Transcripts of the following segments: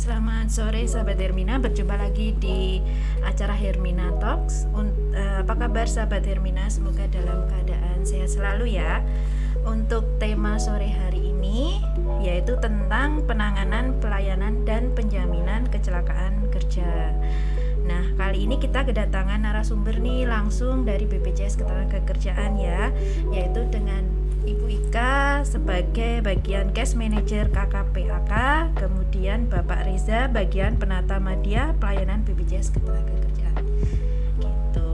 Selamat sore sahabat Hermina, berjumpa lagi di acara Hermina Talks. Apa kabar sahabat Hermina? Semoga dalam keadaan sehat selalu ya. Untuk tema sore hari ini yaitu tentang penanganan, pelayanan, dan penjaminan kecelakaan kerja. Nah, kali ini kita kedatangan narasumber nih langsung dari BPJS Ketenagakerjaan ya, yaitu dengan Ibu Ika sebagai bagian Case Manager KKPAK, kemudian Bapak Reza bagian Penata Madya Pelayanan BPJS Ketenagakerjaan. Gitu.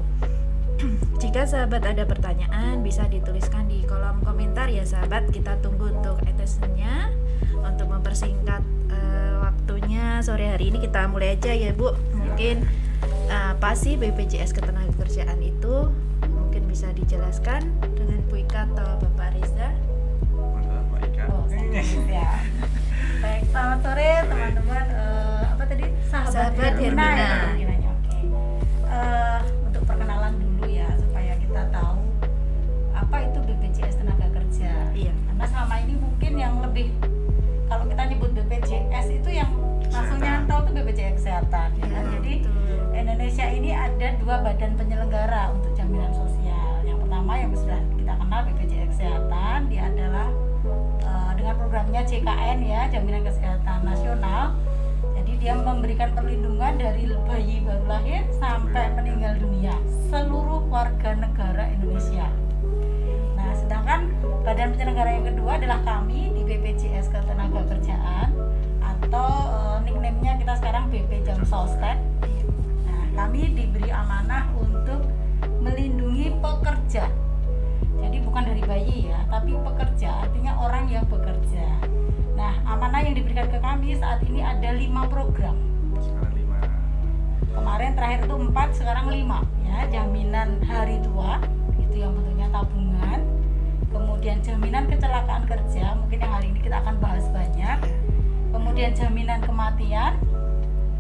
Jika sahabat ada pertanyaan bisa dituliskan di kolom komentar ya sahabat. Kita tunggu untuk attention-nya. Untuk mempersingkat waktunya sore hari ini kita mulai aja ya Bu. Mungkin apa sih BPJS Ketenagakerjaan itu? Mungkin bisa dijelaskan dengan Bu Ika atau Bapak Reza. Mbak Ika. Ya. Baik, selamat sore teman-teman. Apa tadi? Sahabat Hermina. Oke. Untuk perkenalan dulu ya supaya kita tahu apa itu BPJS Tenaga Kerja. Iya. Karena selama ini mungkin yang lebih kalau kita nyebut BPJS itu yang langsung nyantol tuh BPJS Kesehatan. Ya, kan? Jadi Indonesia ini ada dua badan penyelenggara untuk jaminan sosial. Yang pertama yang sudah kita kenal BPJS Kesehatan, dia adalah dengan programnya JKN ya, Jaminan Kesehatan Nasional. Jadi dia memberikan perlindungan dari bayi baru lahir sampai meninggal dunia seluruh warga negara Indonesia. Nah, sedangkan badan penyelenggara yang kedua adalah kami di BPJS Ketenagakerjaan atau nickname-nya kita sekarang BP Jam Sostek. Nah, kami diberi amanah untuk melindungi pekerja. Jadi bukan dari bayi ya, tapi pekerja, artinya orang yang bekerja. Nah, amanah yang diberikan ke kami saat ini ada 5 program. Sekarang 5. Kemarin terakhir itu 4, sekarang 5 ya. Jaminan hari tua, itu yang bentuknya tabungan. Kemudian jaminan kecelakaan kerja, mungkin yang hari ini kita akan bahas banyak. Kemudian jaminan kematian,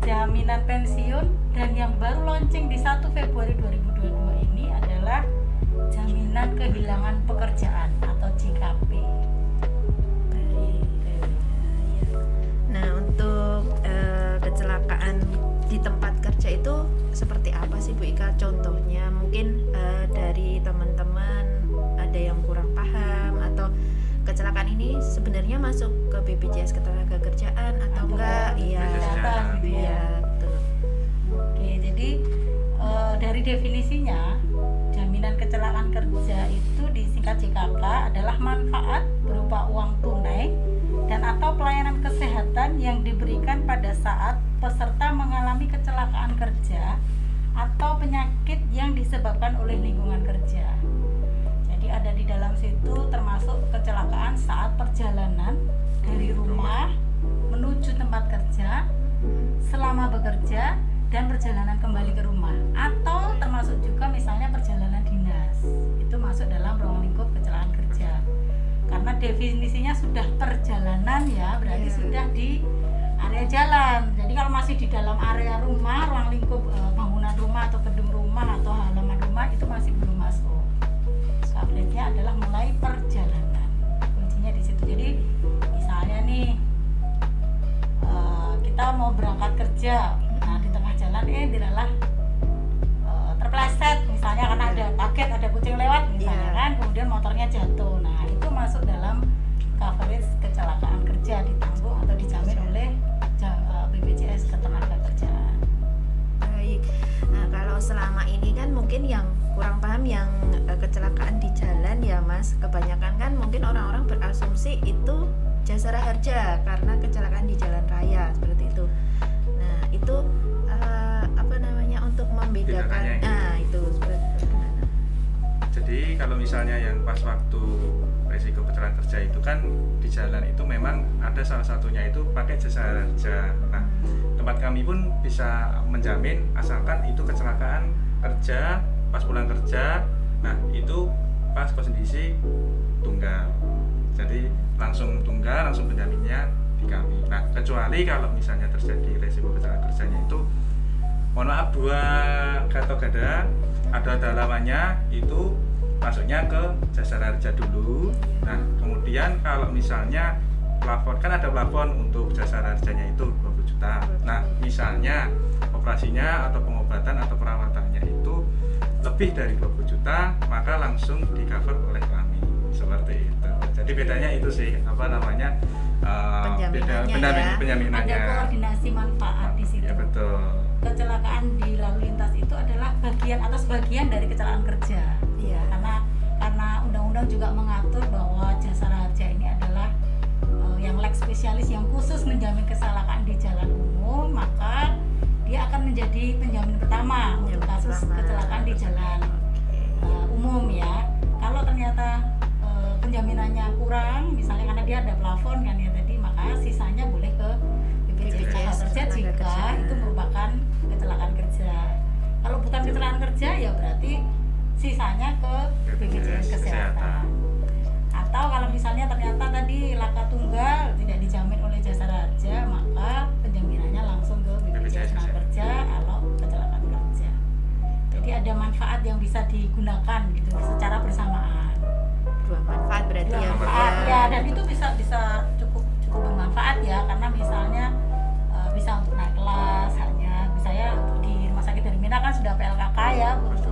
jaminan pensiun, dan yang baru launching di 1 Februari 2022 ini adalah jaminan kehilangan pekerjaan atau JKP. Nah, untuk kecelakaan di tempat kerja itu seperti apa sih Bu Ika contohnya? Mungkin dari teman-teman ada yang kurang paham atau kecelakaan ini sebenarnya masuk ke BPJS Ketenagakerjaan atau enggak? Iya. Iya, betul. Oke, jadi dari definisinya jaminan kecelakaan kerja itu disingkat JKK adalah manfaat berupa uang tunai dan atau pelayanan kesehatan yang diberikan pada saat peserta mengalami kecelakaan kerja atau penyakit yang disebabkan oleh lingkungan kerja. Jadi ada di dalam situ termasuk kecelakaan saat perjalanan dari rumah menuju tempat kerja, selama bekerja, dan perjalanan kembali ke rumah, atau termasuk juga misalnya perjalanan dinas. Itu masuk dalam ruang lingkup kecelakaan kerja. Karena definisinya sudah perjalanan ya, berarti sudah di area jalan. Jadi kalau masih di dalam area rumah, ruang lingkup bangunan rumah atau gedung rumah atau halaman rumah itu masih belum masuk. Coveragenya adalah mulai perjalanan. Kuncinya di situ. Jadi misalnya nih kita mau berangkat kerja, nah di tengah jalan dilalah terpleset misalnya karena ada kaget ada kucing lewat misalnya kan, kemudian motornya jatuh. Nah itu masuk dalam coverage kecelakaan kerja, ditanggung atau dijamin oleh BPJS Ketenagakerjaan. Baik. Nah, kalau selama ini kan mungkin yang kurang paham yang kecelakaan di jalan ya Mas, kebanyakan kan mungkin orang-orang berasumsi itu jasara harja karena kecelakaan di jalan raya seperti itu. Nah, itu apa namanya untuk membedakan. Nah, itu seperti gimana? Jadi kalau misalnya yang pas waktu resiko kecelakaan kerja itu kan di jalan itu memang ada salah satunya itu pakai jasara harja. Nah, tempat kami pun bisa menjamin asalkan itu kecelakaan kerja pas pulang kerja. Nah, itu pas kondisi tunggal. Jadi langsung tunggal, langsung penjaminnya di kami. Nah, kecuali kalau misalnya terjadi resiko kecelakaan kerjanya itu mohon maaf 2 atau gada ada lawannya itu masuknya ke jasara harja dulu. Nah, kemudian kalau misalnya plafon kan ada plafon untuk jasara harjanya itu 20 juta. Nah, misalnya operasinya atau pengobatan atau perawatannya itu lebih dari 20 juta, maka langsung di cover oleh kami. Seperti itu. Jadi bedanya itu sih, apa namanya? Penjaminannya. Ada koordinasi manfaat di situ. Ya, betul. Kecelakaan di lalu lintas itu adalah bagian atau sebagian dari kecelakaan kerja. Iya. Karena undang-undang juga mengatur bahwa jasa raja ini adalah yang leg spesialis yang khusus menjamin kecelakaan di jalan umum, maka dia akan menjadi penjamin pertama untuk kasus kecelakaan di jalan umum ya. Kalau ternyata penjaminannya kurang, misalnya karena dia ada plafon kan ya tadi, maka sisanya boleh ke BPJS Kerja jika itu merupakan kecelakaan kerja. Kalau bukan kecelakaan kerja ya berarti sisanya ke BPJS Kesehatan. Atau kalau misalnya ternyata tadi laka tunggal tidak dijamin oleh jasa raja, maka penjaminannya langsung ke BPJS Kerja kalau kecelakaan kerja. Jadi ada manfaat yang bisa digunakan gitu secara bersamaan. Dua manfaat berarti ya. Manfaat ya, dan itu bisa cukup bermanfaat ya, karena misalnya bisa untuk naik kelas, hanya misalnya di rumah sakit Hermina kan sudah PLKK ya untuk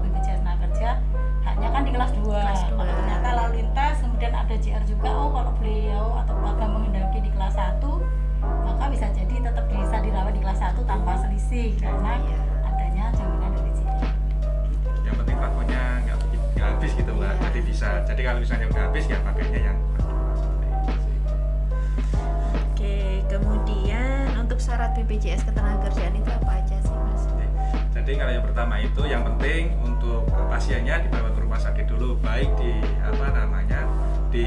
BPJS Kerja, hanya kan di kelas 2. Kalau ternyata lalu lintas kemudian ada JR juga, kalau beliau atau keluarga menghendaki di kelas 1, maka bisa jadi tetap bisa dirawat di kelas 1 tanpa selisih karena adanya jaminan dari JR. Yang penting plafonnya nggak habis gitu Mbak, jadi bisa. Jadi kalau misalnya udah habis ya pakainya yang kemudian untuk syarat BPJS Ketenagakerjaan itu apa aja sih Mas? Jadi kalau yang pertama itu yang penting untuk pasiennya dibawa ke rumah sakit dulu, baik di di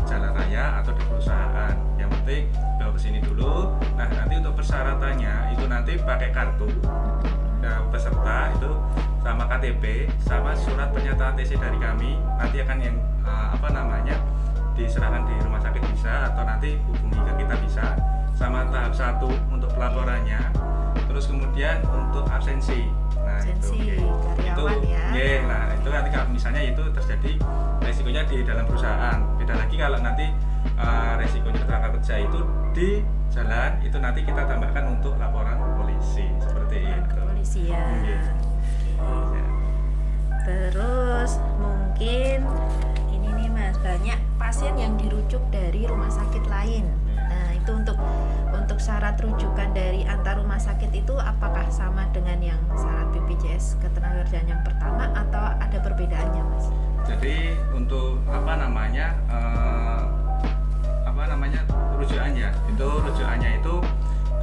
jalan raya atau di perusahaan. Yang penting bawa ke sini dulu. Nah, nanti untuk persyaratannya itu nanti pakai kartu peserta itu sama KTP sama surat pernyataan TC dari kami. Nanti akan yang diserahkan di rumah sakit bisa, atau nanti hubungi ke kita bisa. Sama tahap 1 untuk pelaporannya, terus kemudian untuk absensi. Nah, absensi karyawan ya. Nah, itu nanti kalau misalnya itu terjadi resikonya di dalam perusahaan. Beda lagi kalau nanti resikonya kecelakaan kerja itu di jalan, itu nanti kita tambahkan untuk laporan polisi seperti itu. Kepolisian. Ya. Terus mungkin ini nih Mas, banyak pasien yang dirujuk dari rumah sakit lain. Nah, itu untuk syarat rujukan dari antar rumah sakit itu apakah sama dengan yang syarat BPJS Ketenagakerjaan yang pertama atau ada perbedaannya Mas? Jadi untuk rujukannya itu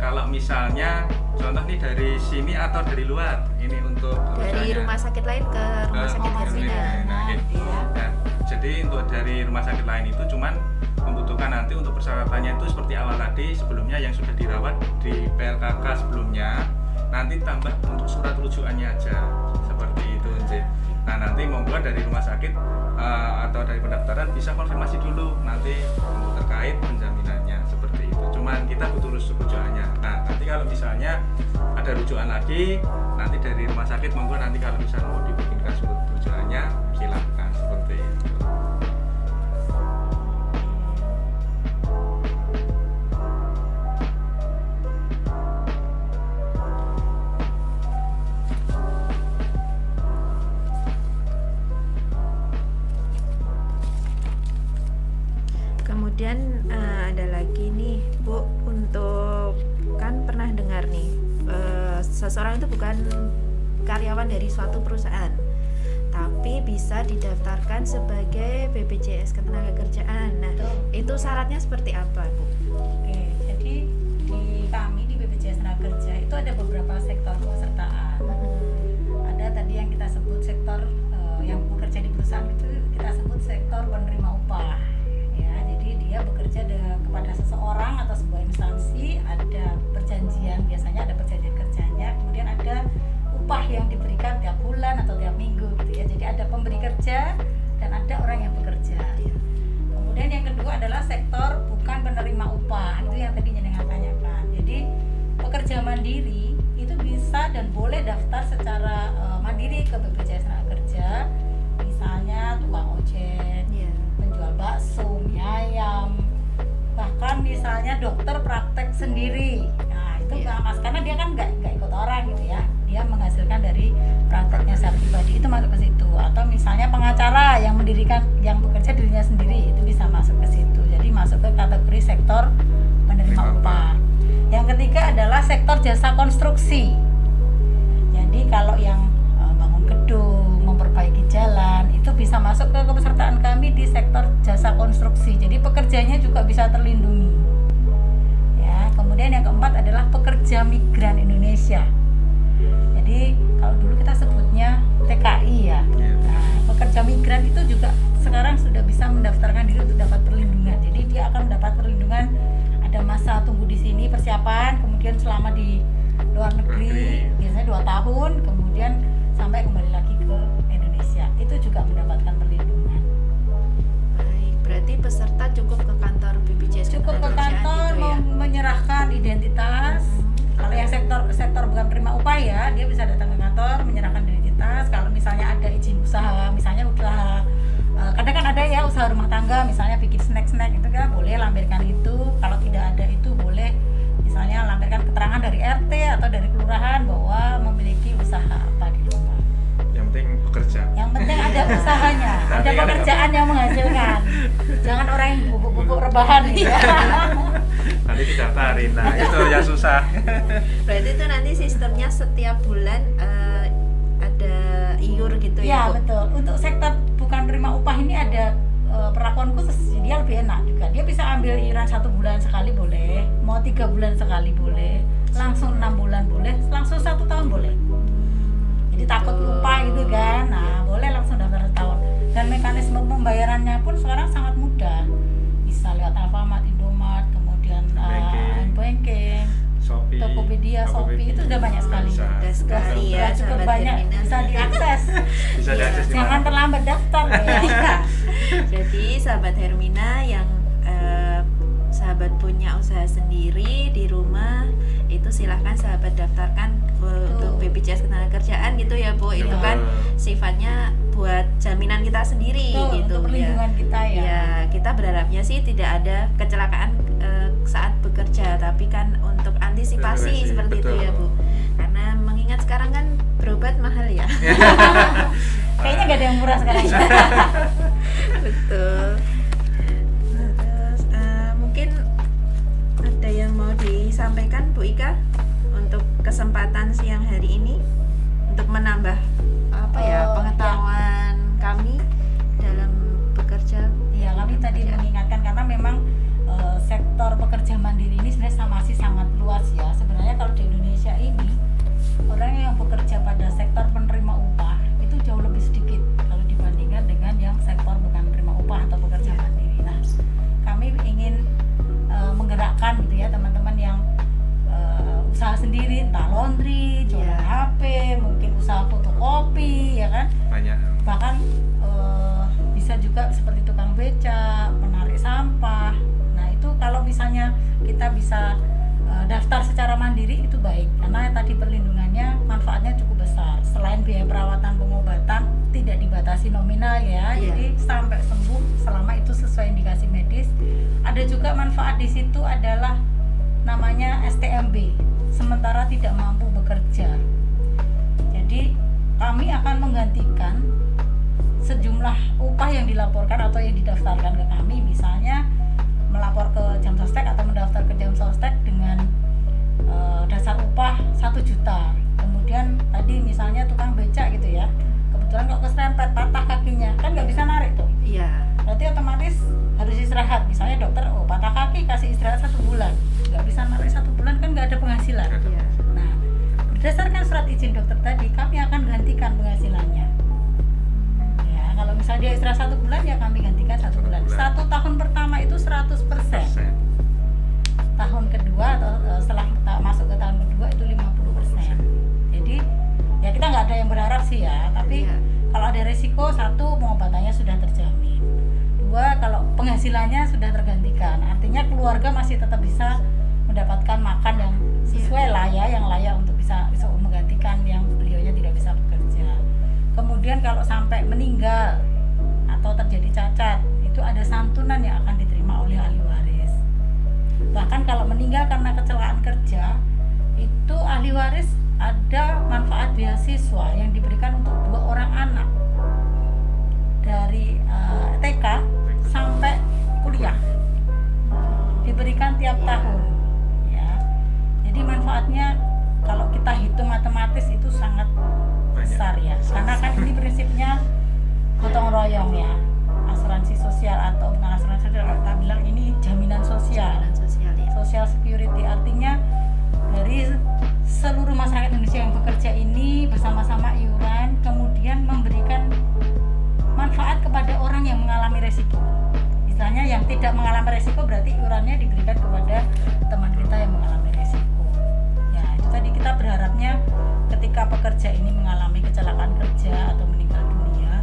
kalau misalnya contoh nih dari sini atau dari luar, ini untuk dari rumah sakit lain ke rumah sakit Hermina. Nah, jadi untuk dari rumah sakit lain itu cuman membutuhkan nanti untuk persyaratannya itu seperti awal tadi sebelumnya yang sudah dirawat di PLKK sebelumnya, nanti tambah untuk surat rujukannya aja seperti itu. Nah, nanti monggo dari rumah sakit atau dari pendaftaran bisa konfirmasi dulu nanti untuk terkait penjaminannya seperti itu. Cuman kita butuh rujukannya. Nah, nanti kalau misalnya ada rujukan lagi nanti dari rumah sakit, monggo nanti kalau misalnya mau dibikinkan surat rujukannya silakan seperti itu. Kemudian ada lagi nih Bu, untuk kan pernah dengar nih seseorang itu bukan karyawan dari suatu perusahaan tapi bisa didaftarkan sebagai BPJS Ketenagakerjaan. Nah, itu syaratnya seperti apa Bu? Oke, jadi di kami di BPJS Tenagakerja itu ada beberapa sektor pesertaan. Ada tadi yang kita sebut sektor yang bekerja di perusahaan itu kita sebut sektor penerima upah. Ya, jadi dia bekerja kepada seseorang atau sebuah instansi, ada perjanjian, biasanya ada perjanjian kerjanya, kemudian ada upah yang diberikan tiap bulan atau tiap minggu gitu ya. Jadi ada pemberi kerja dan ada orang yang bekerja. Kemudian yang kedua adalah sektor bukan penerima upah, itu yang tadi Nyenengan tanyakan. Jadi pekerja mandiri itu bisa dan boleh daftar secara mandiri ke BPJS Tenagakerja, misalnya tukang ojek, penjual bakso, mie ayam, bahkan misalnya dokter sendiri. Nah itu Iya. Mas, karena dia kan nggak ikut orang gitu ya, dia menghasilkan dari prakteknya secara pribadi, itu masuk ke situ. Atau misalnya pengacara yang mendirikan, yang bekerja dirinya sendiri, itu bisa masuk ke situ. Jadi masuk ke kategori sektor penerima upah. Yang ketiga adalah sektor jasa konstruksi. Jadi kalau yang bangun gedung, memperbaiki jalan, itu bisa masuk ke kepesertaan kami di sektor jasa konstruksi. Jadi pekerjanya juga bisa terlindungi. Ya, kemudian yang keempat adalah pekerja migran Indonesia. Jadi kalau dulu kita sebutnya TKI ya. Nah, pekerja migran itu juga sekarang sudah bisa mendaftarkan diri untuk dapat perlindungan. Jadi dia akan mendapat perlindungan, ada masa tunggu di sini persiapan, kemudian selama di luar negeri biasanya 2 tahun, kemudian sampai kembali lagi ke Indonesia, itu juga mendapatkan perlindungan. Baik, berarti peserta cukup ke kantor BPJS Cukup ke Ketenagakerjaan kantor gitu ya. menyerahkan identitas. Kalau yang sektor bukan penerima upah ya, dia bisa datang ke kantor menyerahkan identitas. Kalau misalnya ada izin usaha, misalnya usaha kadang kan ada ya usaha rumah tangga, misalnya bikin snack itu kan boleh lampirkan itu. Kalau tidak ada itu boleh misalnya lampirkan keterangan dari RT atau dari kelurahan bahwa memiliki usaha apa di rumah. Yang penting bekerja. Yang penting ada usahanya, ada Tapi pekerjaan yang menghasilkan. Jangan orang yang bubuk-bubuk rebahan gitu ya. Nanti didaftarin, nah itu yang susah. Berarti itu nanti sistemnya setiap bulan ada iur gitu ya, Ya Bu? betul. Untuk sektor bukan penerima upah ini ada perlakuan khusus, dia lebih enak juga. Dia bisa ambil iuran 1 bulan sekali boleh, mau 3 bulan sekali boleh, langsung 6 bulan boleh, langsung 1 tahun boleh. Jadi takut lupa gitu kan. Nah boleh langsung daftar setahun. Dan mekanisme pembayarannya pun sekarang sangat mudah. Bisa lewat Alfamart, Indomaret, kemudian banking, Shopee, Tokopedia, Shopee, itu sudah banyak sekali. Bisa. Mudah sekali ya, Sudah cukup sahabat banyak, Hermina. bisa diakses. Bisa diakses di Jangan mana? terlambat daftar ya. Iya. Jadi sahabat Hermina yang sahabat punya usaha sendiri di rumah, itu silahkan sahabat daftarkan untuk BPJS Ketenagakerjaan gitu ya, Bu. Itu Betul. kan sifatnya buat jaminan kita sendiri Betul, gitu untuk perlindungan kita ya. Ya, kita berharapnya sih tidak ada kecelakaan saat bekerja, tapi kan untuk antisipasi Prevensi, seperti itu betul. ya, Bu. Karena mengingat sekarang kan berobat mahal ya. Kayaknya nggak ada yang murah sekarang. Betul. Nah, terus mungkin ada yang mau disampaikan Bu Ika untuk kesempatan siang hari ini untuk menambah pengetahuan kami dalam bekerja. Ya, kami tadi mengingatkan karena memang sektor pekerja mandiri ini sebenarnya masih sangat luas ya. Sebenarnya kalau di Indonesia ini orang yang bekerja pada sektor penerima upah itu jauh lebih sedikit kalau dibandingkan dengan yang sektor bukan penerima upah atau pekerja mandiri. Nah, kami ingin menggerakkan gitu ya teman-teman yang usaha sendiri, entah laundry, jualan HP, mungkin usaha fotokopi, ya kan? Banyak. Bahkan bisa juga seperti tukang beca, penarik sampah. Nah itu kalau misalnya kita bisa daftar secara mandiri itu baik, karena tadi perlindungannya manfaatnya cukup besar. Selain biaya perawatan pengobatan tidak dibatasi nominal ya, Iya. jadi sampai sembuh selama itu sesuai indikasi medis. Ada juga manfaat di situ adalah namanya STMB, sementara tidak mampu bekerja. Jadi kami akan menggantikan sejumlah upah yang dilaporkan atau yang didaftarkan ke kami, misalnya melapor ke Jam Sostek atau mendaftar ke Jam Sostek dengan dasar upah 1 juta. Kemudian tadi misalnya tukang becak gitu ya, kebetulan kok keserempet patah kakinya, kan nggak bisa narik tuh. Iya. Berarti otomatis harus istirahat. Misalnya dokter, patah kaki kasih istirahat 1 bulan, nggak bisa narik 1 bulan kan nggak ada penghasilan. Iya. Nah, berdasarkan surat izin dokter tadi, kami akan gantikan penghasilannya. Ya, kalau misalnya dia istirahat 1 bulan, ya kami gantikan 1 bulan. 1 tahun pertama itu 100%. Tahun kedua atau setelah masuk ke tahun kedua itu 50%. Jadi ya kita nggak ada yang berharap sih ya, tapi Iya. kalau ada resiko, 1, pengobatannya sudah terjamin. 2, kalau penghasilannya sudah tergantikan, artinya keluarga masih tetap bisa mendapatkan makan yang sesuai lah ya, yang layak untuk bisa menggantikan yang beliaunya tidak bisa bekerja. Kemudian kalau sampai meninggal atau terjadi cacat, itu ada santunan yang akan diterima oleh ahli waris. Bahkan kalau meninggal karena kecelakaan kerja, itu ahli waris ada manfaat beasiswa yang diberikan untuk 2 orang anak dari TK sampai kuliah, diberikan tiap tahun ya. Jadi manfaatnya kalau kita hitung matematis itu sangat besar ya, karena kan ini prinsipnya gotong royong ya, asuransi sosial atau bukan asuransi sosial, kalau kita bilang ini jaminan sosial, social security, artinya dari seluruh masyarakat Indonesia yang bekerja ini bersama-sama iuran, kemudian memberikan manfaat kepada orang yang mengalami resiko. Misalnya yang tidak mengalami resiko berarti iurannya diberikan kepada teman kita yang mengalami resiko. Ya itu tadi kita berharapnya ketika pekerja ini mengalami kecelakaan kerja atau meninggal dunia,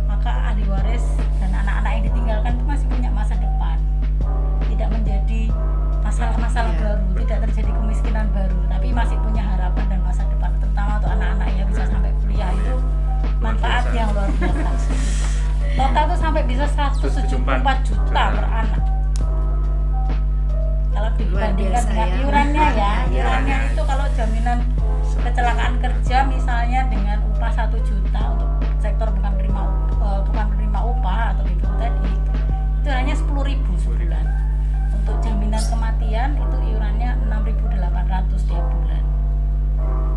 maka ahli waris dan anak-anak yang ditinggalkan itu masih punya masa depan, tidak menjadi masalah-masalah baru, tidak terjadi kemiskinan baru, tapi masih punya harapan dan masa depan, terutama untuk anak-anak yang bisa sampai kuliah. Itu manfaat yang luar biasa. Total itu sampai bisa 174 juta per anak. Kalau dibandingkan dengan iurannya ya, iurannya itu kalau jaminan kecelakaan kerja misalnya dengan upah 1 juta untuk sektor bukan penerima upah atau BPU tadi, itu hanya 10.000 sebulan. Untuk jaminan kematian itu iurannya 6.800 tiap bulan.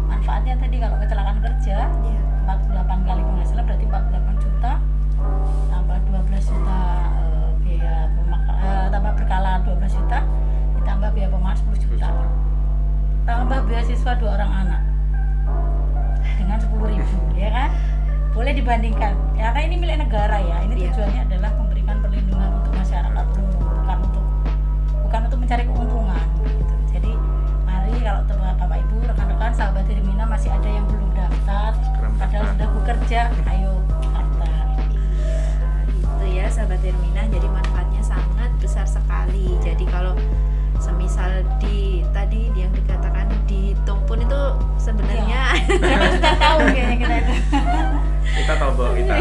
Manfaatnya tadi kalau kecelakaan kerja 48 kali penghasilan berarti 48 juta tambah 12 juta biaya tambah berkala 12 juta ditambah biaya pemakan 10 juta tambah beasiswa 2 orang anak dengan 10.000 ya kan, boleh dibandingkan ya, karena ini milik negara ya, ini tujuannya adalah memberikan perlindungan untuk masyarakat umum, bukan untuk mencari keuntungan gitu. Jadi mari kalau Bapak Ibu, rekan-rekan, sahabat Hermina masih ada yang belum daftar padahal sudah bekerja, ayo daftar. Itu ya sahabat Hermina, jadi manfaatnya sangat besar sekali. Jadi kalau semisal tadi yang dikatakan dihitung pun itu sebenarnya kita tahu kayaknya kita tahu bahwa kita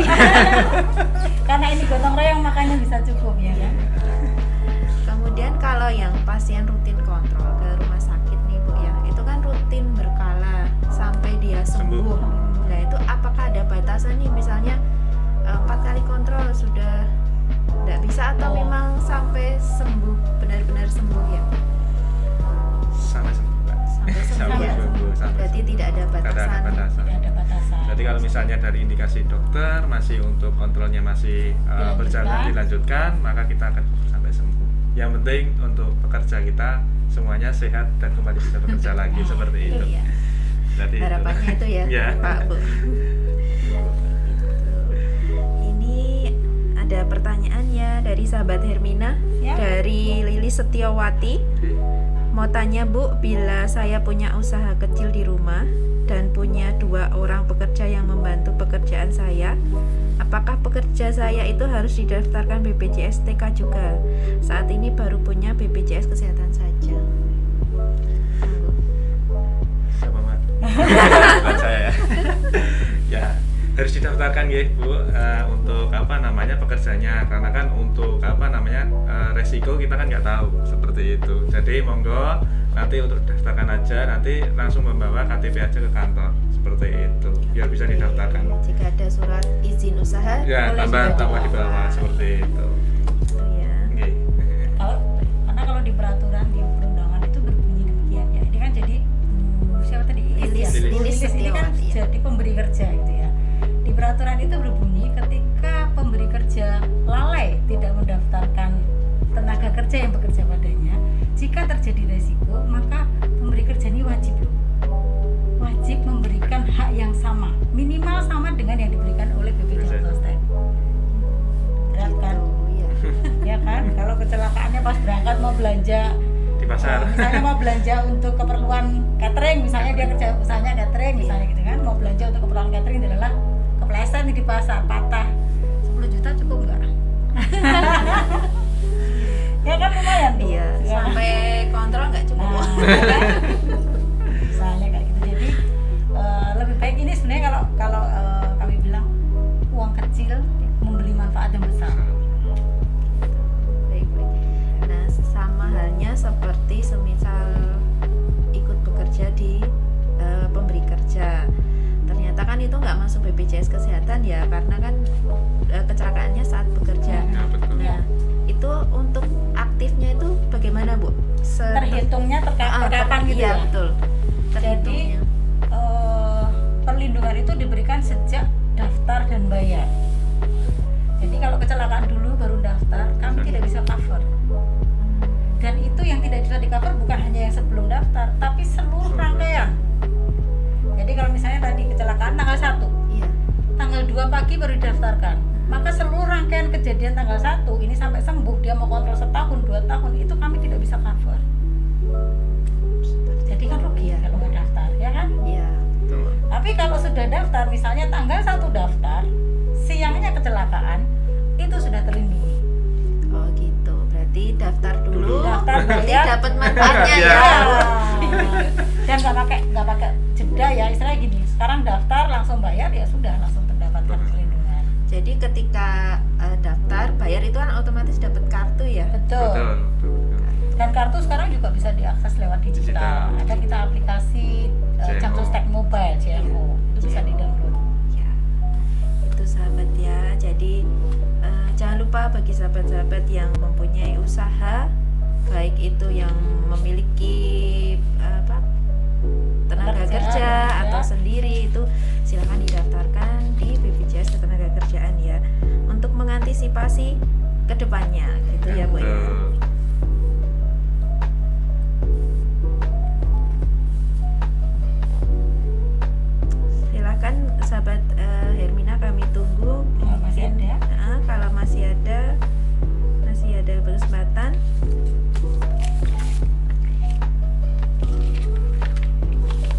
karena ini gotong royong makanya bisa cukup ya kan. Kemudian kalau yang pasien rutin kontrol ke rumah sakit nih Bu ya, itu kan rutin berkala sampai dia sembuh. Nah itu apakah ada batasan nih, misalnya 4 kali kontrol sudah tidak bisa atau memang sampai sembuh, benar-benar sembuh ya? Sampai sembuh Mbak. Sampai sembuh ya? Berarti tidak ada batasan. Tidak ada batasan. Jadi kalau misalnya dari indikasi dokter masih untuk kontrolnya masih berjalan dilanjutkan, maka kita akan sampai sembuh. Yang penting untuk pekerja kita semuanya sehat dan kembali bisa bekerja lagi seperti itu. Iya. Jadi harapannya itu ya, ya. Pak Bu. Ini ada pertanyaan ya dari sahabat Hermina Ya. dari Lili Setiawati. Mau tanya Bu, bila saya punya usaha kecil di rumah dan punya 2 orang pekerja yang membantu pekerjaan saya, apakah pekerja saya itu harus didaftarkan BPJS TK juga? Saat ini baru punya BPJS Kesehatan saja. Siapa Mak? Bukan saya ya. Ya harus didaftarkan ya Bu, untuk pekerjanya, karena kan untuk resiko kita kan nggak tahu seperti itu. Jadi monggo nanti untuk daftarkan aja, nanti langsung membawa KTP aja ke kantor seperti itu biar bisa didaftarkan. Jika ada surat izin usaha ya tambah di bawah seperti itu. Ya. Karena kalau di peraturan di perundangan itu berbunyi demikian ya. Ini kan jadi siapa tadi? Lilis ini kan jadi pemberi kerja gitu ya. Di peraturan itu berbunyi ketika pemberi kerja lalai tidak mendaftarkan tenaga kerja yang bekerja padanya, jika terjadi resiko maka pemberi kerja ini wajib memberikan hak yang sama, minimal sama dengan yang diberikan oleh BPJS Sosial. Berat kan? Ya kan? Kalau kecelakaannya pas berangkat mau belanja di pasar, misalnya mau belanja untuk keperluan catering, misalnya dia kerja usahanya catering misalnya gitu kan, mau belanja untuk keperluan catering adalah kepleset nih di pasar, patah 10 juta cukup nggak? Ya kan lumayan tuh. Iya, ya. sampai kontrol nggak cukup. Misalnya kayak gitu. Jadi lebih baik ini sebenarnya kalau kami bilang uang kecil membeli manfaat yang besar. Baik. Nah, sama halnya BPJS Kesehatan ya, karena kan kecelakaannya saat bekerja. Ya, betul. Nah, itu untuk aktifnya itu bagaimana Bu? Terhitungnya terkapan gitu iya, ya. betul. Jadi perlindungan itu diberikan sejak daftar dan bayar. Jadi kalau kecelakaan dulu baru daftar, kami tidak bisa cover. Dan itu yang tidak bisa di cover bukan hanya yang sebelum daftar, tapi seluruh rangkaian. Jadi kalau misalnya tadi kecelakaan tanggal 1, Iya. tanggal 2 pagi baru didaftarkan, maka seluruh rangkaian kejadian tanggal 1 ini sampai sembuh, dia mau kontrol setahun, 2 tahun, itu kami tidak bisa cover. Jadi kan rugi Iya. kalau nggak daftar, ya kan? Iya. Betul. Tapi kalau sudah daftar, misalnya tanggal 1 daftar, siangnya kecelakaan, itu sudah terlindungi. Oh gitu. Berarti daftar dulu. Daftar, Berarti bayar. dapat manfaatnya Iya. ya. Dan nggak pakai jeda ya, istilahnya gini. Sekarang daftar langsung bayar ya sudah langsung mendapatkan perlindungan. Jadi ketika daftar bayar itu kan otomatis dapat kartu ya. Betul. Betul. Dan kartu sekarang juga bisa diakses lewat digital. Digital. Ada kita aplikasi JMO. Jam Sostek Mobile JMO. Itu bisa di-download. Ya. Itu sahabat ya. Jadi jangan lupa bagi sahabat-sahabat yang mempunyai usaha, baik itu yang memiliki tenaga kerja atau sendiri, itu silakan didaftarkan di BPJS Ketenagakerjaan ya, untuk mengantisipasi kedepannya gitu ya Bu ya. Betul. Silakan sahabat Hermina, kami tunggu. Kalau masih ada. Kalau masih ada kesempatan.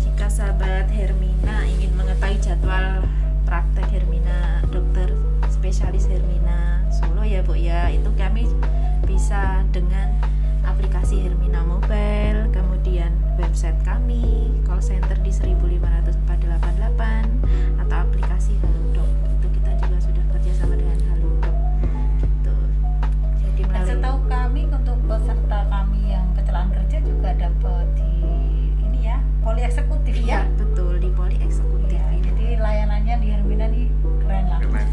Jika sahabat Hermina ingin mengetahui jadwal praktek Hermina, dokter spesialis Hermina Solo ya Bu ya, itu kami bisa dengan aplikasi Hermina Mobile, kemudian website kami, call center di 15488, atau aplikasi Halodoc. Itu kita juga sudah kerjasama dengan Halodoc gitu. Jadi Dan melalui setahu kami untuk peserta kami yang kecelakaan kerja juga dapat di ini ya, poli eksekutif iya ya. betul, di poli eksekutif Ya, ini. jadi layanannya di Hermina nih keren lah. Keren.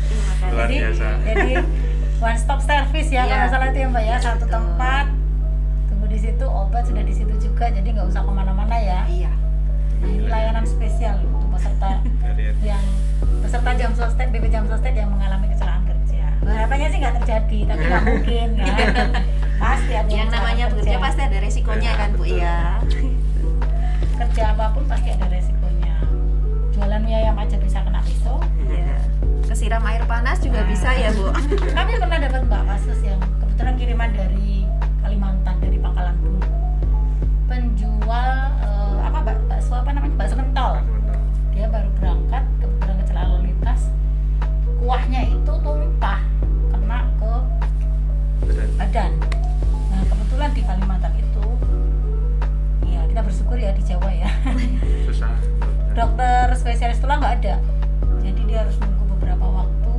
Terima kasih. Luar Jadi, biasa. jadi one stop service ya, Iya. kalau nggak salah itu ya Mbak ya, satu Betul. tempat, tunggu di situ, obat sudah di situ juga, jadi nggak usah kemana-mana ya. Iya. Nah, ini layanan spesial untuk peserta yang peserta Jam Sostek, BP Jam Sostek yang mengalami kecelakaan kerja. Harapannya sih nggak terjadi, tapi nggak mungkin kan. Pasti ada Yang namanya kecelakaan bekerja pasti ada resikonya Ya, kan Bu betul. ya. kerja apapun pasti ada resikonya. Jualan mie ayam aja bisa kena pisau. Iya. Kesiram air panas juga Nah. bisa ya Bu. Kami pernah dapat Mbak kasus yang kebetulan kiriman dari Kalimantan, dari Pangkalan Bun. Penjual bakso apa namanya? Bakso pentol. Dia baru berangkat, kebetulan kecelakaan lalu lintas. Kuahnya itu tumpah kena ke badan. Nah, kebetulan di Kalimantan itu ya kita bersyukur ya di Jawa ya. Susah. Dokter spesialis tulang nggak ada, jadi dia harus nunggu beberapa waktu,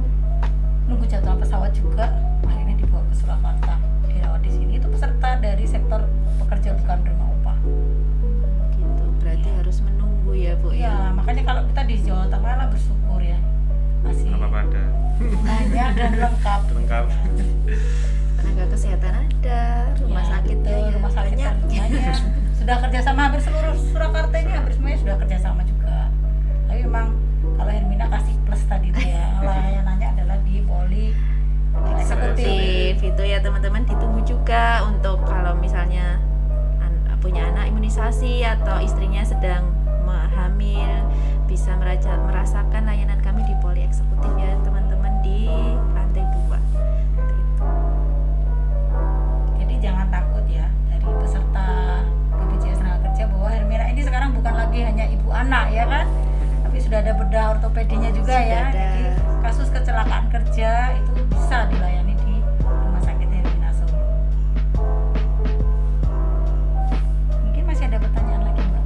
nunggu jadwal pesawat juga. Akhirnya dibawa ke Surakarta, dirawat di sini. Itu peserta dari sektor pekerja bukan penerima upah. Gitu. Berarti harus menunggu ya Bu ya. Ya makanya kalau kita di Jawa Tengah lah bersyukur ya, masih Apa ada? banyak dan lengkap. Lengkap. Tenaga kesehatan ada, rumah Ya, sakitnya betul, ya rumah sakit banyak. banyak. Sudah kerjasama hampir seluruh Surakarta ini hampir semuanya sudah kerjasama juga. Tapi memang kalau Hermina kasih plus tadi tuh ya, layanannya adalah di poli eksekutif. Eksekutif itu ya teman-teman, ditunggu juga untuk kalau misalnya punya anak imunisasi atau istrinya sedang hamil, bisa merasakan layanan kami di poli eksekutif ya teman-teman, di lantai 2. Jadi jangan takut ya dari peserta BPJS Tenaga Kerja bahwa Hermina ini sekarang bukan lagi hanya ibu anak ya kan, tapi sudah ada bedah ortopedinya juga Sudah ya. ada. Jadi kasus kecelakaan kerja itu bisa dilayani di Rumah Sakit Hermina Solo. Mungkin masih ada pertanyaan lagi Mbak?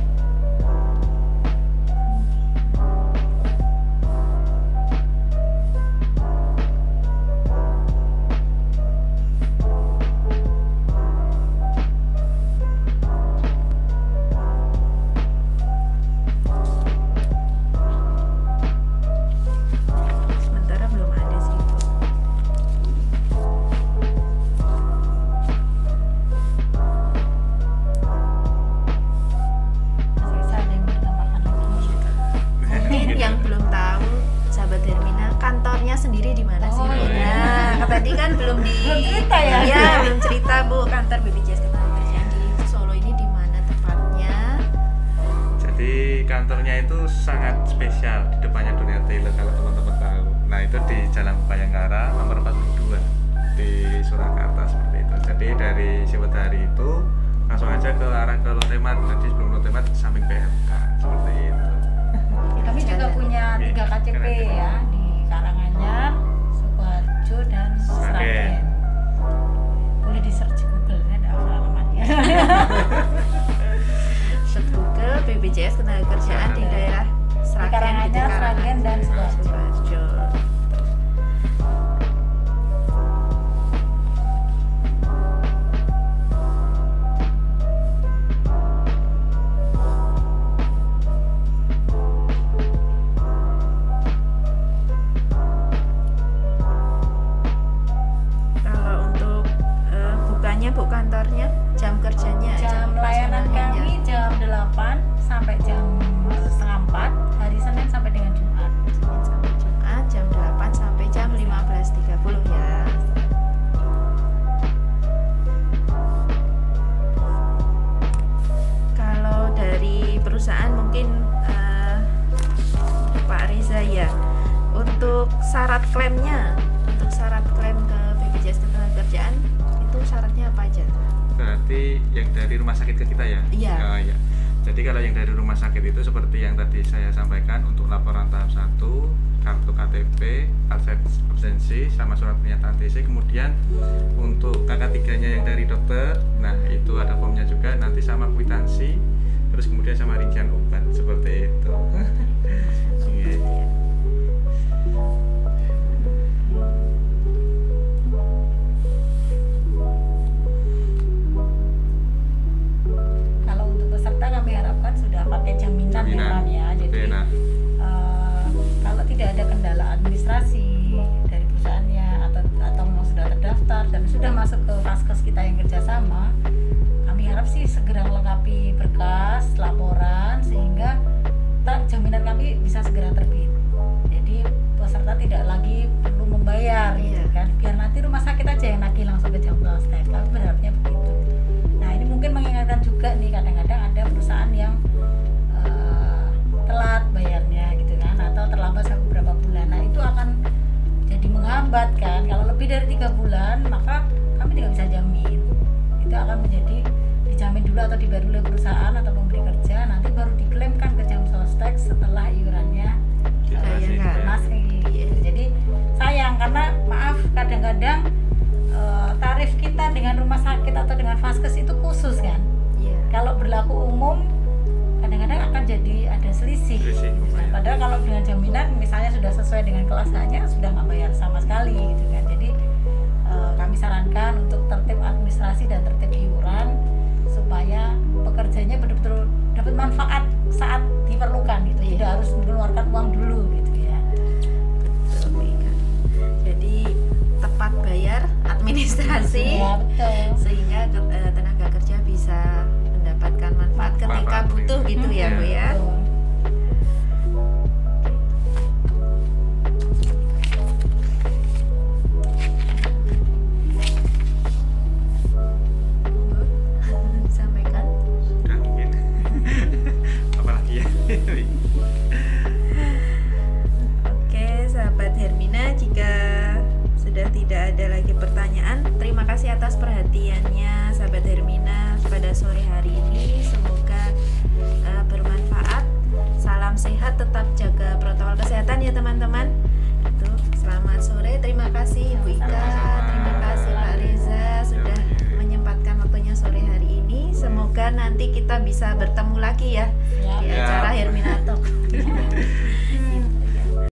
tadi kan belum cerita ya? Iya, belum cerita Bu, kantor BPJS Ketenagakerjaan di Solo ini di mana tepatnya? Jadi kantornya itu sangat spesial, di depannya Dunia Tailor kalau teman-teman tahu. Nah itu di Jalan Bayangkara nomor 42 di Surakarta seperti itu. Jadi dari Siwedari itu langsung aja ke arah ke Lotemat. Jadi sebelum Lotemat samping PMK seperti itu. Kami juga punya 3 KCP ya di Karanganyar, Sukoharjo dan Sragen. Boleh di search Google ya, ada alamatnya. Search Google BPJS Ketenagakerjaan di daerah Sragen, Karanganyar, Sragen dan Sukoharjo. Bu, kantornya jam kerjanya Jam layanan kami jam 8 sampai jam setengah 4 hari Senin sampai dengan Jumat. Senin sampai Jumat jam 8 sampai jam 15.30 ya. Kalau dari perusahaan mungkin Pak Reza ya, untuk syarat klaimnya, untuk syarat klaim ke BPJS Ketenagakerjaan itu syaratnya apa aja? Berarti yang dari rumah sakit ke kita ya? Iya. Iya. Jadi kalau yang dari rumah sakit itu seperti yang tadi saya sampaikan, untuk laporan tahap 1, kartu KTP, absensi, sama surat pernyataan TC. Kemudian untuk KK3-nya yang dari dokter, nah itu ada formnya juga, nanti sama kwitansi, terus kemudian sama rincian obat seperti itu. Iya. Kami harapkan sudah pakai jaminan ya. Jadi kalau tidak ada kendala administrasi dari perusahaannya atau mau sudah terdaftar dan sudah masuk ke vaskes kita yang kerjasama, kami harap sih segera melengkapi berkas laporan sehingga jaminan kami bisa segera terbit. Jadi peserta tidak lagi perlu membayar gitu kan, biar nanti rumah sakit aja yang nagih langsung ke Jamstek. Kami berharapnya begitu. Nah ini mungkin mengingatkan juga nih, kadang-kadang ada perusahaan yang telat bayarnya gitu kan, atau terlambat sampai beberapa bulan. Nah itu akan jadi menghambat kan. Kalau lebih dari 3 bulan maka kami tidak bisa jamin. Itu akan menjadi dijamin dulu atau dibayar oleh perusahaan atau pemberi kerja, nanti baru diklaimkan ke Jamstek setelah iurannya masih. Jadi sayang karena maaf kadang-kadang tarif kita dengan rumah sakit atau dengan vaskes itu khusus kan. Kalau berlaku umum kadang-kadang akan jadi ada selisih. Padahal kalau dengan jaminan misalnya sudah sesuai dengan kelas hanya sudah nggak bayar sama sekali gitu kan. Jadi kami sarankan untuk tertib administrasi dan tertib iuran supaya pekerjanya betul-betul dapat manfaat saat diperlukan gitu. Tidak harus mengeluarkan uang dulu gitu ya. Betul, jadi tepat bayar administrasi ya, betul. Sehingga tenaga kerja bisa mendapatkan manfaat ketika butuh gitu ya Bu ya. Sampaikan. Sudah mungkin. Apalagi ya. Oke sahabat Hermina, jika sudah tidak ada lagi pertanyaan, terima kasih atas perhatiannya sahabat Hermina pada sore hari ini. Semoga bermanfaat. Salam sehat, tetap jaga protokol kesehatan ya teman-teman. Itu selamat sore, terima kasih Ibu Ika, terima kasih Pak Reza sudah menyempatkan waktunya sore hari ini. Semoga nanti kita bisa bertemu lagi ya di acara Hermina Talk.